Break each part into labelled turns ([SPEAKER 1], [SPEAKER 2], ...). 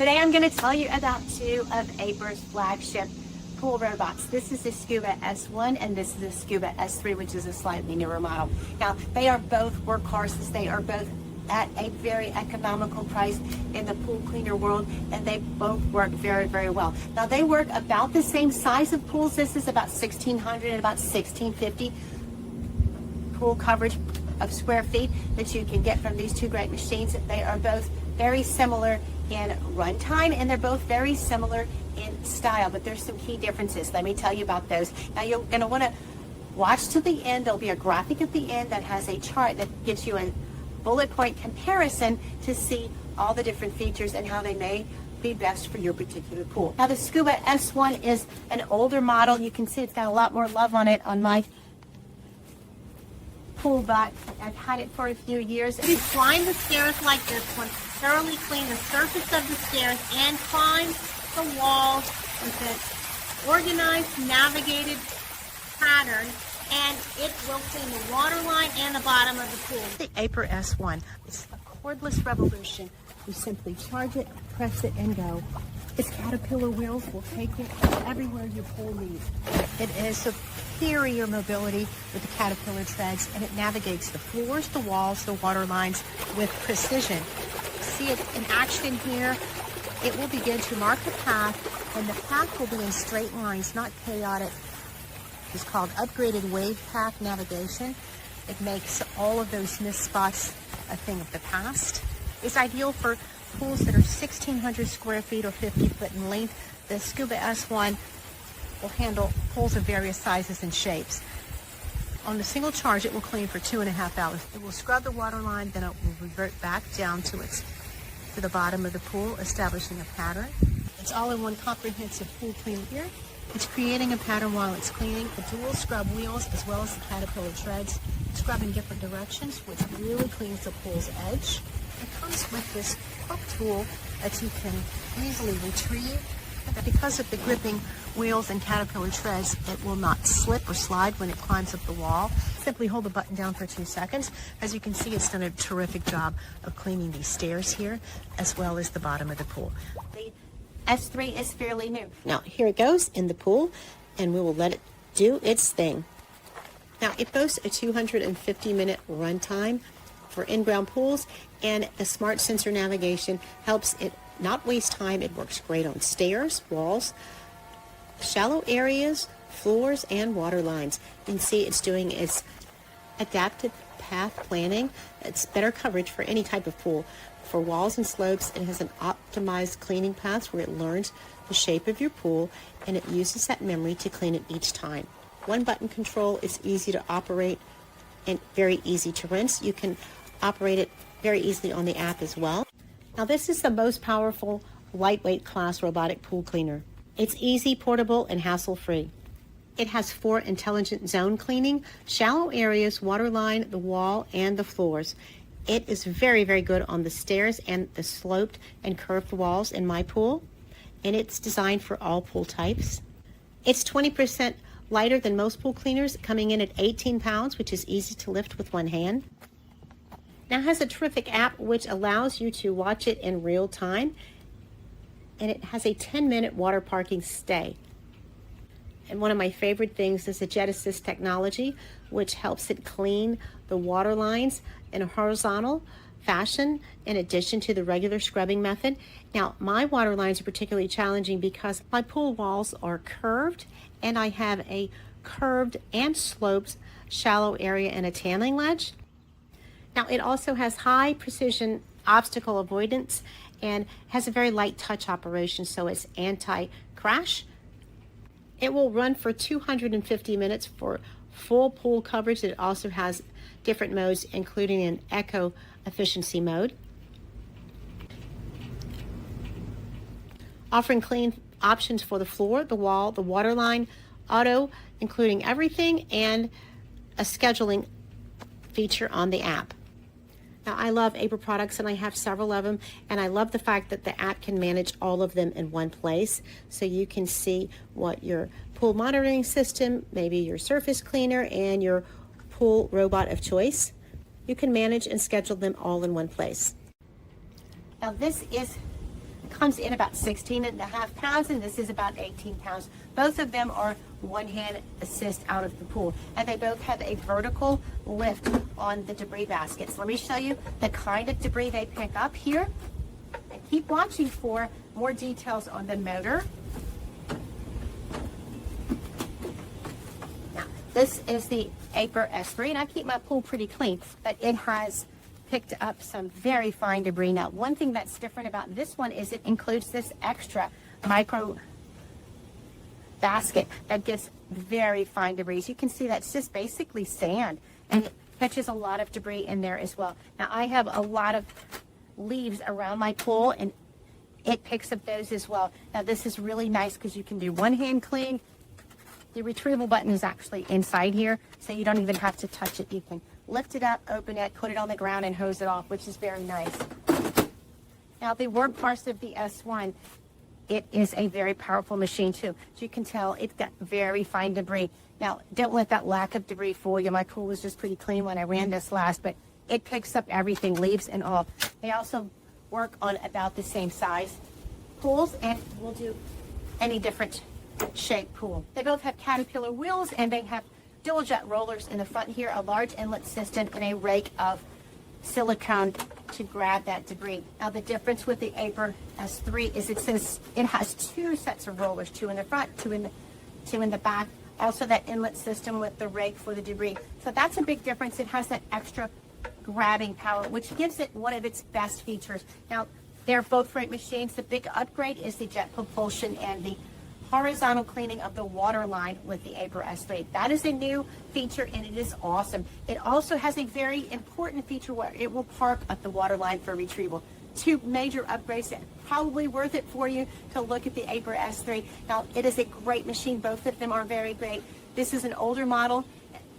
[SPEAKER 1] Today I'm going to tell you about two of Aiper's flagship pool robots. This is the Scuba S1 and this is the Scuba S3, which is a slightly newer model. Now, they are both workhorses. They are both at a very economical price in the pool cleaner world, and they both work very, very well. Now, they work about the same size of pools. This is about 1,600 and about 1,650 pool coverage of square feet that you can get from these two great machines. They are both very similar in runtime, and they're both very similar in style, but there's some key differences. Let me tell you about those. Now, you're going to want to watch to the end. There'll be a graphic at the end that has a chart that gives you a bullet point comparison to see all the different features and how they may be best for your particular pool. Now, the Scuba S1 is an older model. You can see it's got a lot more love on it on my pool, but I've had it for a few years. If you climb the stairs like this one, thoroughly clean the surface of the stairs and climb the walls with an organized, navigated pattern, and it will clean the water line and the bottom of the pool. The Aiper S1 is a cordless revolution. You simply charge it, press it, and go. Its Caterpillar wheels will take it everywhere your pool needs. It is superior mobility with the Caterpillar treads, and it navigates the floors, the walls, the water lines with precision. See it in action here. It will begin to mark the path, and the path will be in straight lines, not chaotic. It's called upgraded wave path navigation. It makes all of those missed spots a thing of the past. It's ideal for pools that are 1,600 square feet or 50 foot in length. The Scuba S1 will handle pools of various sizes and shapes. On a single charge, it will clean for 2.5 hours. It will scrub the water line, then it will revert back down to the bottom of the pool, establishing a pattern. It's all in one comprehensive pool clean here. It's creating a pattern while it's cleaning. The dual scrub wheels as well as the Caterpillar treads scrub in different directions, which really cleans the pool's edge. It comes with this hook tool that you can easily retrieve. Because of the gripping wheels and Caterpillar treads, it will not slip or slide when it climbs up the wall. Simply hold the button down for 2 seconds. As you can see, it's done a terrific job of cleaning these stairs here, as well as the bottom of the pool. The S3 is fairly new. Now, here it goes in the pool, and we will let it do its thing. Now, it boasts a 250-minute runtime for in-ground pools, and a smart sensor navigation helps it not waste time. It works great on stairs, walls, shallow areas, floors, and water lines. You can see it's doing its adaptive path planning. It's better coverage for any type of pool. For walls and slopes, it has an optimized cleaning path where it learns the shape of your pool, and it uses that memory to clean it each time. One button control is easy to operate and very easy to rinse. You can operate it very easily on the app as well. Now, this is the most powerful lightweight class robotic pool cleaner. It's easy, portable, and hassle-free. It has 4 intelligent zone cleaning, shallow areas, water line, the wall, and the floors. It is very, very good on the stairs and the sloped and curved walls in my pool, and it's designed for all pool types. It's 20% lighter than most pool cleaners, coming in at 18 pounds, which is easy to lift with one hand. Now, it has a terrific app which allows you to watch it in real time, and it has a 10-minute water parking stay. And one of my favorite things is the Jet Assist technology, which helps it clean the water lines in a horizontal fashion in addition to the regular scrubbing method. Now, my water lines are particularly challenging because my pool walls are curved, and I have a curved and sloped shallow area and a tanning ledge. Now, it also has high precision obstacle avoidance and has a very light touch operation, so it's anti-crash. It will run for 250 minutes for full pool coverage. It also has different modes, including an eco efficiency mode, offering clean options for the floor, the wall, the water line, auto, including everything, and a scheduling feature on the app. Now, I love Aiper products, and I have several of them, and I love the fact that the app can manage all of them in one place, so you can see what your pool monitoring system, maybe your surface cleaner, and your pool robot of choice. You can manage and schedule them all in one place. Now, this is comes in about 16.5 pounds, and this is about 18 pounds. Both of them are one-hand assist out of the pool, and they both have a vertical lift on the debris baskets. Let me show you the kind of debris they pick up here, and keep watching for more details on the motor. Now, this is the Aiper S3, and I keep my pool pretty clean, but it has picked up some very fine debris. Now, one thing that's different about this one is it includes this extra micro basket that gets very fine debris. You can see that's just basically sand, and it catches a lot of debris in there as well. Now, I have a lot of leaves around my pool, and it picks up those as well. Now, this is really nice because you can do one-hand clean. The retrieval button is actually inside here, so you don't even have to touch it. You can lift it up, open it, put it on the ground, and hose it off, which is very nice. Now, the workhorse of the S1, it is a very powerful machine too. As you can tell, it's got very fine debris. Now, don't let that lack of debris fool you. My pool was just pretty clean when I ran this last, but it picks up everything, leaves and all. They also work on about the same size pools, and will do any different shape pool. They both have Caterpillar wheels, and they have dual jet rollers in the front here, a large inlet system, and a rake of silicone to grab that debris. Now, the difference with the Aiper S3 is it has two sets of rollers, two in the front, two in the back. Also, that inlet system with the rake for the debris. So that's a big difference. It has that extra grabbing power, which gives it one of its best features. Now, they're both great machines. The big upgrade is the jet propulsion and the horizontal cleaning of the water line with the Aiper S3. That is a new feature, and it is awesome. It also has a very important feature where it will park at the water line for retrieval. Two major upgrades that probably worth it for you to look at the Aiper S3. Now, it is a great machine. Both of them are very great. This is an older model.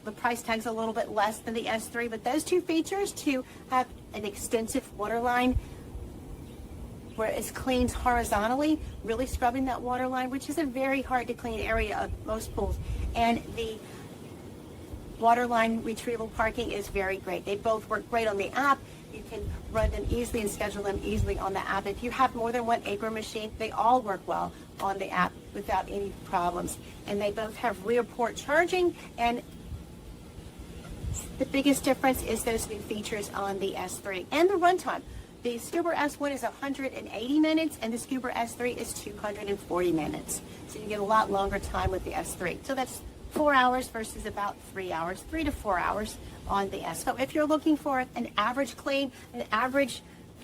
[SPEAKER 1] The price tag's a little bit less than the S3, but those two features, to have an extensive water line where it cleans horizontally, really scrubbing that water line, which is a very hard to clean area of most pools. And the water line retrieval parking is very great. They both work great on the app. You can run them easily and schedule them easily on the app. If you have more than one Aiper machine, they all work well on the app without any problems. And they both have rear port charging, and the biggest difference is those new features on the S3 and the runtime. The Scuba S1 is 180 minutes, and the Scuba S3 is 240 minutes. So you get a lot longer time with the S3. So that's 4 hours versus about 3 hours, 3 to 4 hours on the S. So if you're looking for an average clean, an average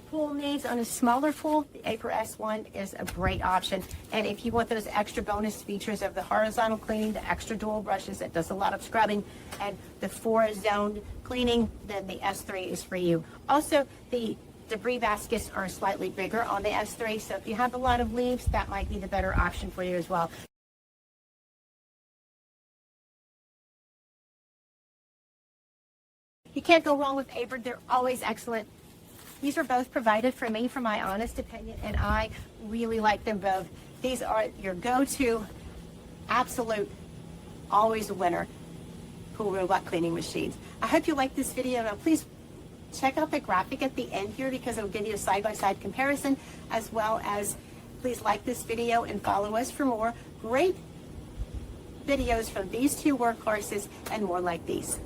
[SPEAKER 1] pool needs on a smaller pool, the Aiper S1 is a great option. And if you want those extra bonus features of the horizontal cleaning, the extra dual brushes that does a lot of scrubbing, and the 4-zone cleaning, then the S3 is for you. Also, the debris baskets are slightly bigger on the S3, so if you have a lot of leaves, that might be the better option for you as well. You can't go wrong with Aiper. They're always excellent. These are both provided for me, for my honest opinion, and I really like them both. These are your go-to, absolute, always a winner pool robot cleaning machines. I hope you like this video. Now, please check out the graphic at the end here, because it'll give you a side-by-side comparison, as well as please like this video and follow us for more great videos from these two workhorses and more like these.